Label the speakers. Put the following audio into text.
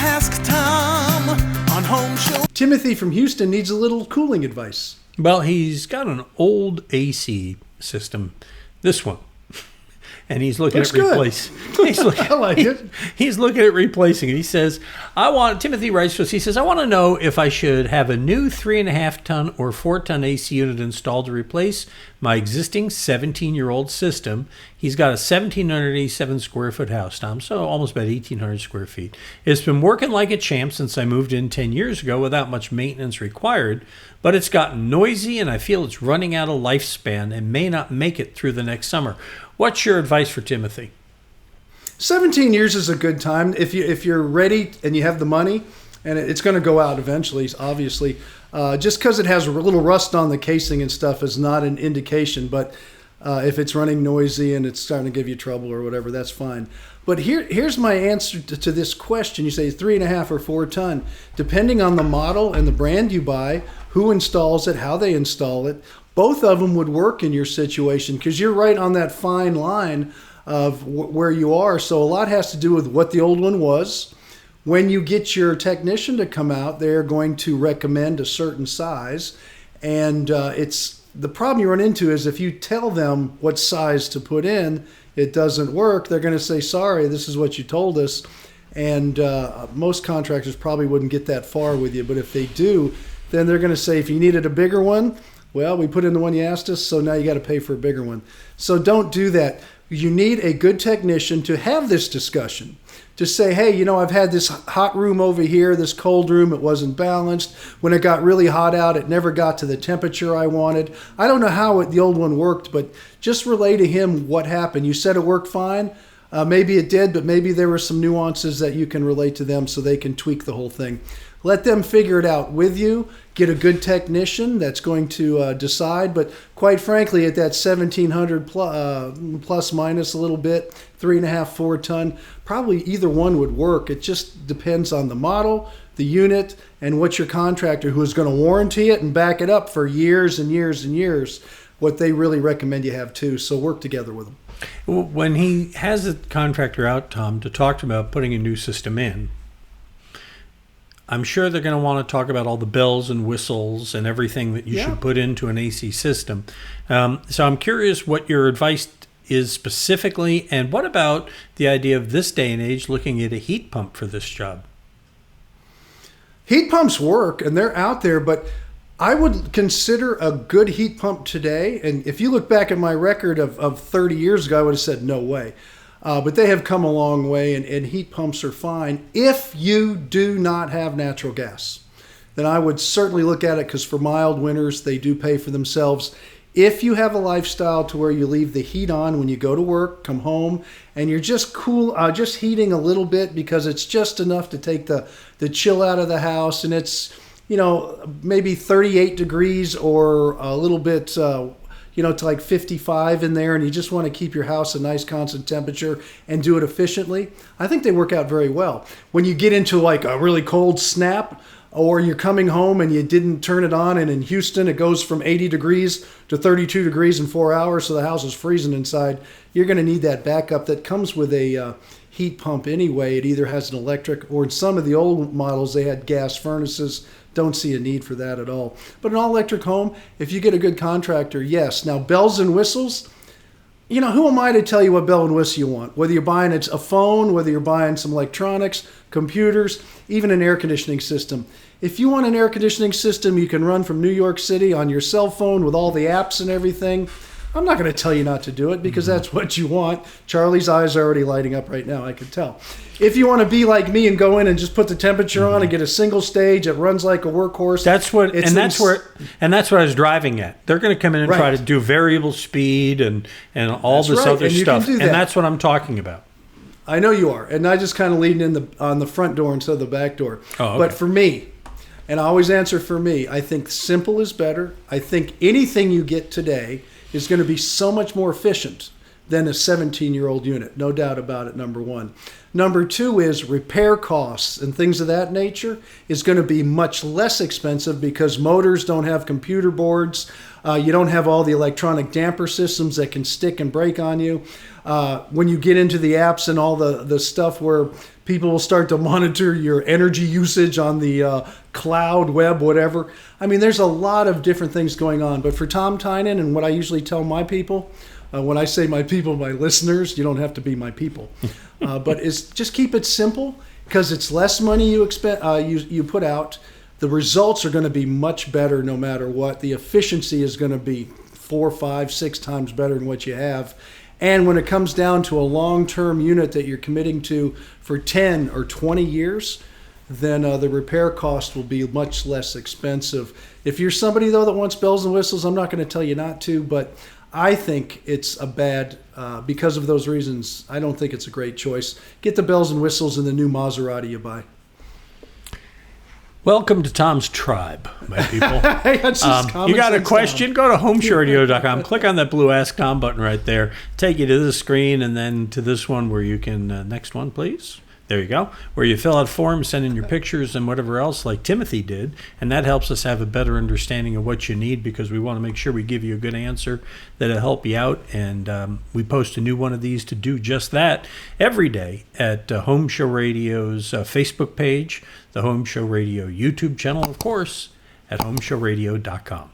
Speaker 1: Ask Tom on Home Show.
Speaker 2: Timothy from Houston needs a little cooling advice.
Speaker 3: Well, he's got an old AC system, this one, and he's looking at replacing.
Speaker 2: I like it.
Speaker 3: He's looking at replacing it. He says, Timothy writes to us, he says, I want to know if I should have a new 3.5-ton or 4-ton AC unit installed to replace my existing 17-year-old system. He's got a 1,787 square foot house, Tom, so almost about 1,800 square feet. It's been working like a champ since I moved in 10 years ago without much maintenance required, but it's gotten noisy and I feel it's running out of lifespan and may not make it through the next summer. What's your advice for Timothy?
Speaker 2: 17 years is a good time if you're ready and you have the money, and it's going to go out eventually, obviously. Just because it has a little rust on the casing and stuff is not an indication, but if it's running noisy and it's starting to give you trouble or whatever, that's fine. But here's my answer to this question. You say 3.5 or 4 ton. Depending on the model and the brand you buy, who installs it, how they install it, both of them would work in your situation because you're right on that fine line of where you are. So a lot has to do with what the old one was. When you get your technician to come out, they're going to recommend a certain size. And it's the problem you run into is if you tell them what size to put in, it doesn't work. They're going to say, sorry, this is what you told us. And most contractors probably wouldn't get that far with you. But if they do, then they're going to say, if you needed a bigger one, well, we put in the one you asked us, so now you got to pay for a bigger one. So don't do that. You need a good technician to have this discussion, to say, hey, I've had this hot room over here, this cold room, it wasn't balanced. When it got really hot out, it never got to the temperature I wanted. I don't know how the old one worked, but just relay to him what happened. You said it worked fine. Maybe it did, but maybe there were some nuances that you can relate to them so they can tweak the whole thing. Let them figure it out with you. Get a good technician that's going to decide. But quite frankly, at that 1,700 plus minus a little bit, 3.5, 4 ton, probably either one would work. It just depends on the model, the unit, and what your contractor, who is going to warranty it and back it up for years and years and years, what they really recommend you have too. So work together with them.
Speaker 3: When he has a contractor out, Tom, to talk to him about putting a new system in, I'm sure they're going to want to talk about all the bells and whistles and everything that you should put into an AC system. So I'm curious what your advice is specifically, and what about the idea of this day and age looking at a heat pump for this job?
Speaker 2: Heat pumps work, and they're out there, but I would consider a good heat pump today, and if you look back at my record of 30 years ago, I would have said no way. But they have come a long way, and heat pumps are fine. If you do not have natural gas, then I would certainly look at it, because for mild winters, they do pay for themselves. If you have a lifestyle to where you leave the heat on when you go to work, come home, and you're just just heating a little bit because it's just enough to take the chill out of the house, and it's, maybe 38 degrees or a little bit to like 55 in there, and you just want to keep your house a nice constant temperature and do it efficiently, I think they work out very well. When you get into like a really cold snap, or you're coming home and you didn't turn it on, and in Houston it goes from 80 degrees to 32 degrees in 4 hours, so the house is freezing inside, you're going to need that backup that comes with a heat pump anyway. It either has an electric, or in some of the old models they had gas furnaces. Don't see a need for that at all. But an all-electric home, if you get a good contractor, yes. Now, bells and whistles, who am I to tell you what bell and whistle you want? Whether you're buying a phone, whether you're buying some electronics, computers, even an air conditioning system. If you want an air conditioning system you can run from New York City on your cell phone with all the apps and everything, I'm not going to tell you not to do it, because that's what you want. Charlie's eyes are already lighting up right now, I can tell. If you want to be like me and go in and just put the temperature on and get a single stage, it runs like a workhorse.
Speaker 3: That's what I was driving at. They're going to come in and try to do variable speed and all this other stuff, and that's what I'm talking about.
Speaker 2: I know you are, and I just kind of lean in on the front door instead of the back door.
Speaker 3: Oh, okay.
Speaker 2: But for me, and I always answer for me, I think simple is better. I think anything you get today is going to be so much more efficient than a 17-year-old unit. No doubt about it, number one. Number two is repair costs and things of that nature is going to be much less expensive because motors don't have computer boards. You don't have all the electronic damper systems that can stick and break on you. When you get into the apps and all the stuff where people will start to monitor your energy usage on the cloud, web, whatever. I mean, there's a lot of different things going on. But for Tom Tynan and what I usually tell my people, when I say my people, my listeners, you don't have to be my people. But it's just keep it simple because it's less money you put out. The results are going to be much better no matter what. The efficiency is going to be 4, 5, 6 times better than what you have. And when it comes down to a long-term unit that you're committing to for 10 or 20 years, then the repair cost will be much less expensive. If you're somebody, though, that wants bells and whistles, I'm not going to tell you not to, but I think it's a bad, because of those reasons, I don't think it's a great choice. Get the bells and whistles in the new Maserati you buy.
Speaker 3: Welcome to Tom's tribe, my people. You got a question? Go to HomeShowRadio.com. Click on that blue Ask Tom button right there. Take you to the screen and then to this one where you can, next one, please. There you go. Where you fill out forms, send in your pictures and whatever else like Timothy did. And that helps us have a better understanding of what you need because we want to make sure we give you a good answer that'll help you out. And we post a new one of these to do just that every day at Home Show Radio's Facebook page, the Home Show Radio YouTube channel, of course, at HomeShowRadio.com.